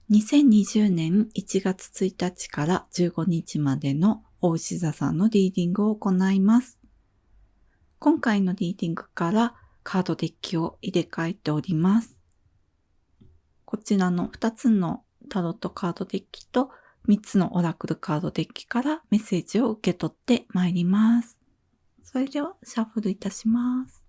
2020年1月1日から15日までの大牛座さんのリーディングを行います。今回のリーディングからカードデッキを入れ替えております。こちらの2つのタロットカードデッキと3つのオラクルカードデッキからメッセージを受け取ってまいります。それではシャッフルいたします。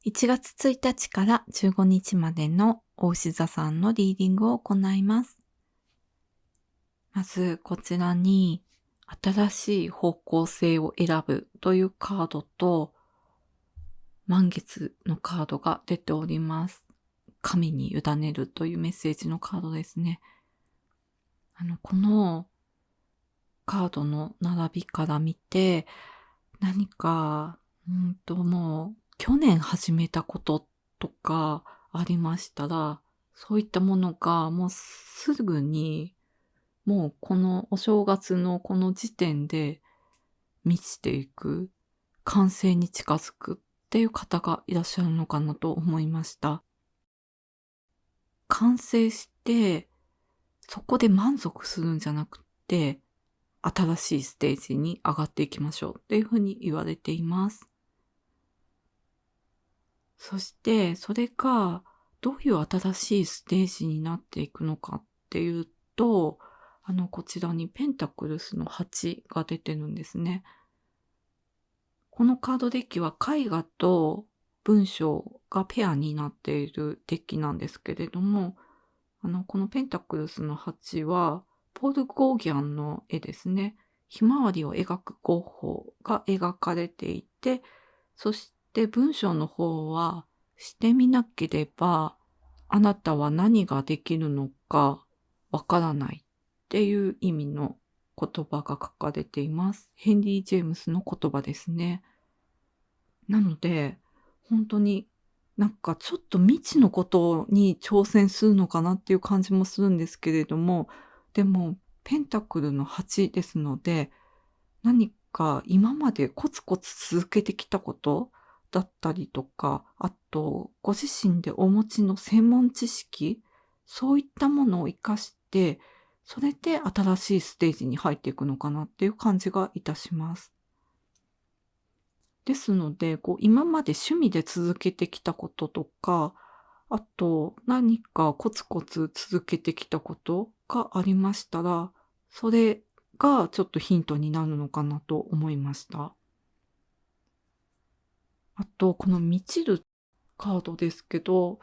1月1日から15日までの大牛座さんのリーディングを行います。まずこちらに新しい方向性を選ぶというカードと満月のカードが出ております。神に委ねるというメッセージのカードですね。このカードの並びから見て何かもう去年始めたこととかありましたら、そういったものがもうすぐにもうこのお正月のこの時点で満ちていく、完成に近づくっていう方がいらっしゃるのかなと思いました。完成して、そこで満足するんじゃなくって、新しいステージに上がっていきましょうっていうふうに言われています。そして、それがどういう新しいステージになっていくのかっていうと、こちらにペンタクルスの8が出てるんですね。このカードデッキは絵画と文章がペアになっているデッキなんですけれども、このペンタクルスの8は、ポール・ゴーギャンの絵ですね。ひまわりを描くゴッホが描かれていて、そして文章の方は、してみなければ、あなたは何ができるのかわからないっていう意味の言葉が書かれています。ヘンリー・ジェームスの言葉ですね。なので、本当になんかちょっと未知のことに挑戦するのかなっていう感じもするんですけれども、でもペンタクルの8ですので、何か今までコツコツ続けてきたことだったりとか、あとご自身でお持ちの専門知識、そういったものを活かして、それで新しいステージに入っていくのかなっていう感じがいたします。ですので、今まで趣味で続けてきたこととか、あと何かコツコツ続けてきたことがありましたら、それがちょっとヒントになるのかなと思いました。あと、この満ちるカードですけど、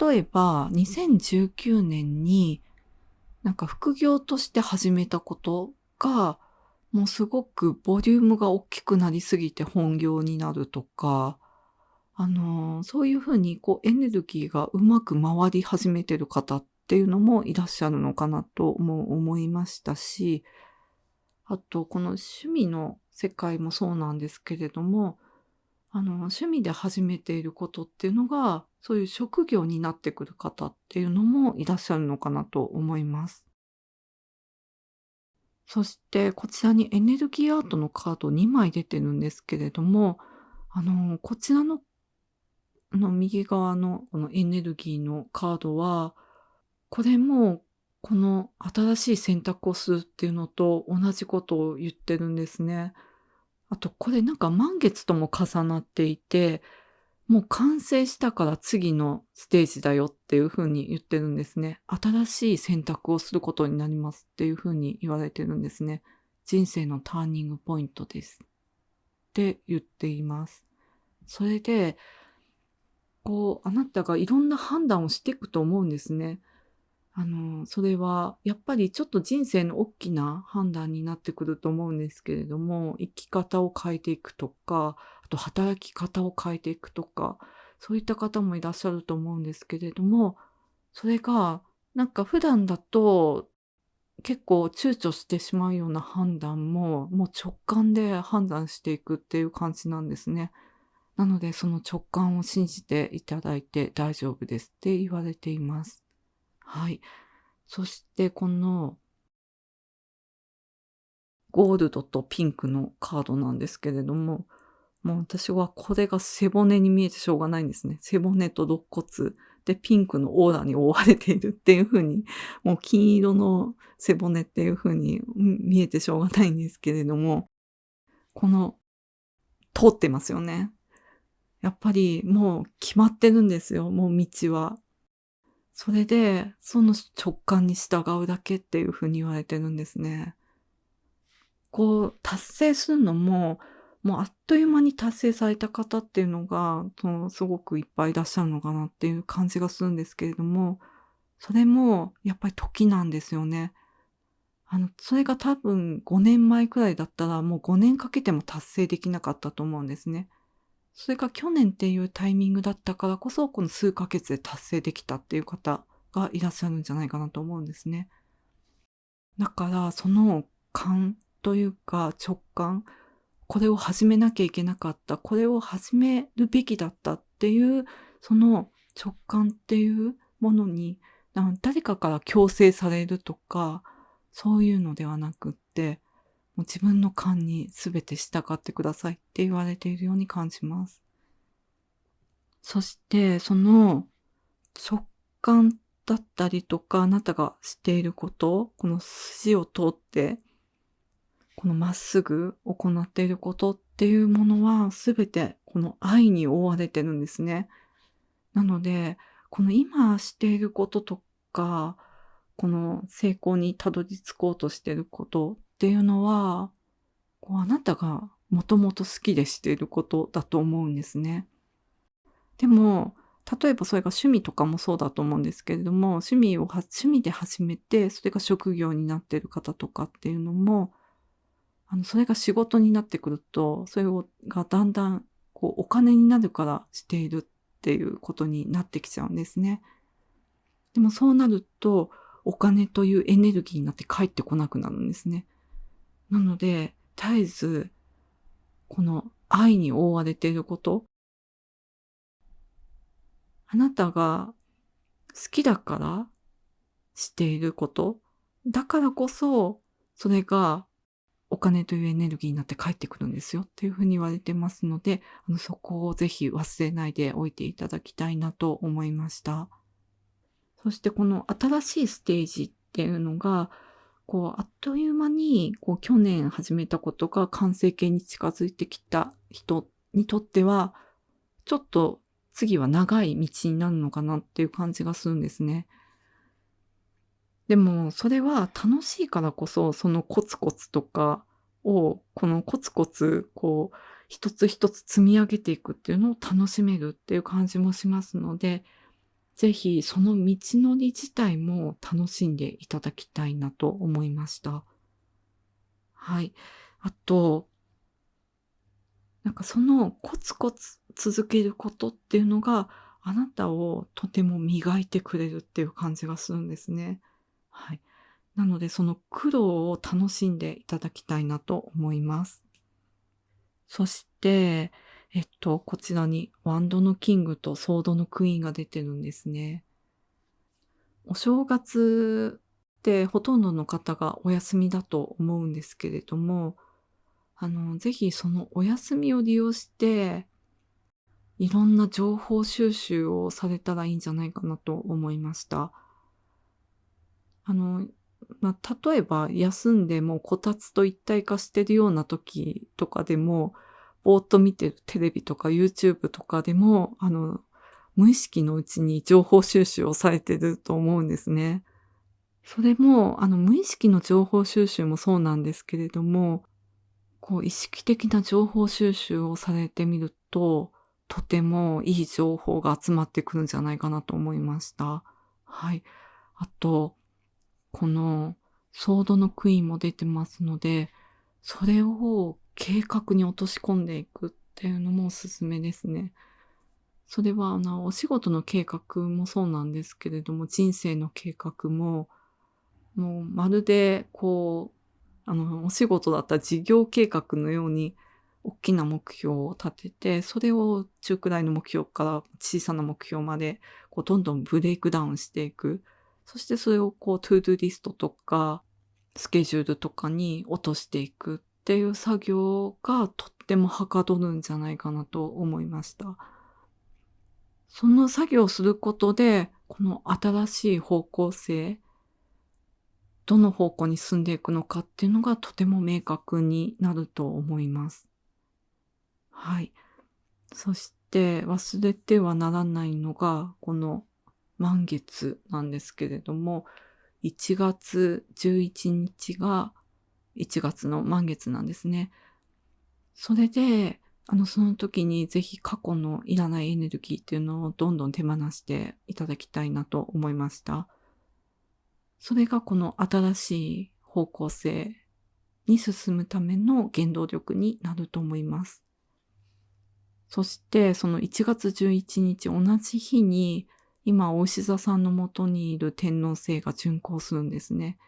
例えば2019年になんか副業として始めたことが、もうすごくボリュームが大きくなりすぎて本業になるとか、そういう風にエネルギーがうまく回り始めてる方っていうのもいらっしゃるのかなとも思いましたし、あとこの趣味の世界もそうなんですけれども、趣味で始めていることっていうのが、そういう職業になってくる方っていうのもいらっしゃるのかなと思います。そしてこちらにエネルギーアートのカード2枚出てるんですけれども、こちらの右側のこのエネルギーのカードは、これもこの新しい選択をするっていうのと同じことを言ってるんですね。あとこれなんか満月とも重なっていて、もう完成したから次のステージだよっていう風に言ってるんですね。新しい選択をすることになりますっていう風に言われてるんですね。人生のターニングポイントですって言っています。それで、あなたがいろんな判断をしていくと思うんですね。それはやっぱりちょっと人生の大きな判断になってくると思うんですけれども、生き方を変えていくとか、あと働き方を変えていくとか、そういった方もいらっしゃると思うんですけれども、それがなんか普段だと結構躊躇してしまうような判断も、もう直感で判断していくっていう感じなんですね。なのでその直感を信じていただいて大丈夫ですって言われています。はい。そしてこのゴールドとピンクのカードなんですけれども、もう私はこれが背骨に見えてしょうがないんですね。背骨と肋骨でピンクのオーラに覆われているっていう風に、もう金色の背骨っていう風に、見えてしょうがないんですけれども、この通ってますよね。やっぱりもう決まってるんですよ、もう道は。それで、その直感に従うだけっていう風に言われてるんですね。達成するのも、もうあっという間に達成された方っていうのが、すごくいっぱいいらっしゃるのかなっていう感じがするんですけれども、それもやっぱり時なんですよね。それが多分5年前くらいだったら、もう5年かけても達成できなかったと思うんですね。それが去年っていうタイミングだったからこそ、この数ヶ月で達成できたっていう方がいらっしゃるんじゃないかなと思うんですね。だから、その勘というか直感、これを始めなきゃいけなかった、これを始めるべきだったっていう、その直感っていうものに、誰かから強制されるとか、そういうのではなくって、もう自分の勘に全て従ってくださいって言われているように感じます。そして、その直感だったりとか、あなたがしていること、この筋を通ってこのまっすぐ行っていることっていうものは、すべてこの愛に覆われてるんですね。なので、この今していることとか、この成功にたどり着こうとしていることっていうのは、あなたがもともと好きでしていることだと思うんですね。でも、例えばそれが趣味とかもそうだと思うんですけれども、趣味で始めて、それが職業になっている方とかっていうのも、それが仕事になってくると、それがだんだん、お金になるからしているっていうことになってきちゃうんですね。でもそうなると、お金というエネルギーになって返ってこなくなるんですね。なので、絶えず、この愛に覆われていること、あなたが好きだからしていること、だからこそ、それがお金というエネルギーになって帰ってくるんですよっていうふうに言われてますので、そこをぜひ忘れないでおいていただきたいなと思いました。そしてこの新しいステージっていうのが、あっという間に、去年始めたことが完成形に近づいてきた人にとっては、ちょっと次は長い道になるのかなっていう感じがするんですね。でも、それは楽しいからこそ、そのコツコツとかこのコツコツ、一つ一つ積み上げていくっていうのを楽しめるっていう感じもしますので、ぜひその道のり自体も楽しんでいただきたいなと思いました。はい。あと、なんかそのコツコツ続けることっていうのが、あなたをとても磨いてくれるっていう感じがするんですね。はい。なので、その苦労を楽しんでいただきたいなと思います。そして、こちらにワンドのキングとソードのクイーンが出てるんですね。お正月ってほとんどの方がお休みだと思うんですけれども、ぜひそのお休みを利用して、いろんな情報収集をされたらいいんじゃないかなと思いました。例えば休んでもこたつと一体化してるような時とかでも、ぼーっと見てるテレビとか YouTube とかでも、無意識のうちに情報収集をされてると思うんですね。それも、無意識の情報収集もそうなんですけれども、意識的な情報収集をされてみると、とてもいい情報が集まってくるんじゃないかなと思いました。はい。あと、このソードのクイーンも出てますので、それを計画に落とし込んでいくっていうのもおすすめですね。それはお仕事の計画もそうなんですけれども、人生の計画も、もうまるでお仕事だったら事業計画のように、大きな目標を立てて、それを中くらいの目標から小さな目標まで、どんどんブレイクダウンしていく。そしてそれをトゥードゥリストとか、スケジュールとかに落としていくっていう作業がとってもはかどるんじゃないかなと思いました。その作業をすることで、この新しい方向性、どの方向に進んでいくのかっていうのがとても明確になると思います。はい。そして忘れてはならないのが、この満月なんですけれども、1月11日が1月の満月なんですね。それで、その時にぜひ過去のいらないエネルギーっていうのをどんどん手放していただきたいなと思いました。それがこの新しい方向性に進むための原動力になると思います。そして、その1月11日同じ日に、今、お牛座さんのもとにいる天王星が巡行するんですね。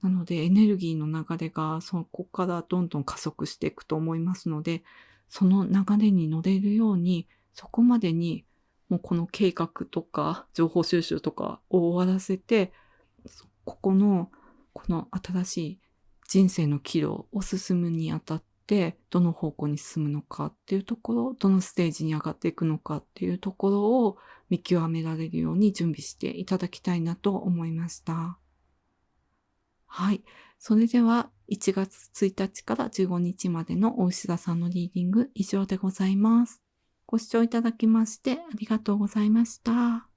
なので、エネルギーの流れがそこからどんどん加速していくと思いますので、その流れに乗れるように、そこまでに、もうこの計画とか情報収集とかを終わらせて、この新しい人生の岐路を進むにあたって、どの方向に進むのかっていうところ、どのステージに上がっていくのかっていうところを見極められるように準備していただきたいなと思いました。はい。それでは、1月1日から15日までの大石田さんのリーディング以上でございます。ご視聴いただきましてありがとうございました。